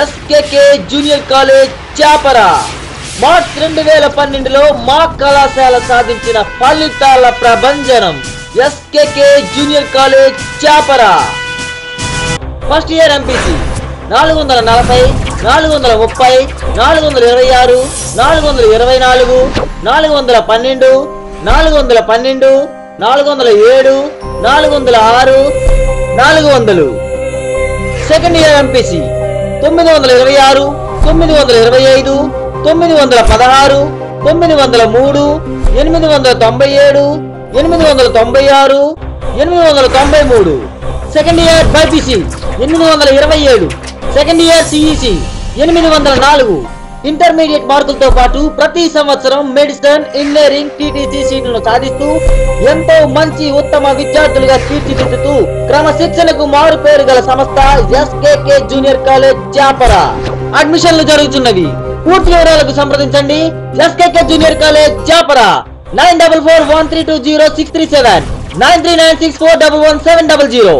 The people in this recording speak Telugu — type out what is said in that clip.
SKK junior college Chapara. March 2012లో మా కళాశాల సాధించిన ఫలితాల ప్రభంజనం. SKK junior college Chapara. First year MPC 440, 430, 426, 424, 412, 412, 407, 406, 400. Second year MPC 926, 925, 916, 903, 897, 896, 893. Second year BiPC 827. Second year CEC 804. Intermediate మార్కులతో పాటు ప్రతి సంవత్సరం మెడిసిన్, ఇంజనీరింగ్, టీటీసీ సీట్లను సాధిస్తూ ఎంతో మంచి ఉత్తమ విద్యార్థులుగా తీర్చిదిద్దుతూ క్రమశిక్షణకు మారు పేరు గల సంస్థ ఎస్కేకే జూనియర్ కాలేజ్ చాపరా. అడ్మిషన్లు జరుగుతున్నవి. పూర్తి వివరాలకు సంప్రదించండి ఎస్కేకే జూనియర్ కాలేజ్ చాపరా. 9441320637, 9396411700.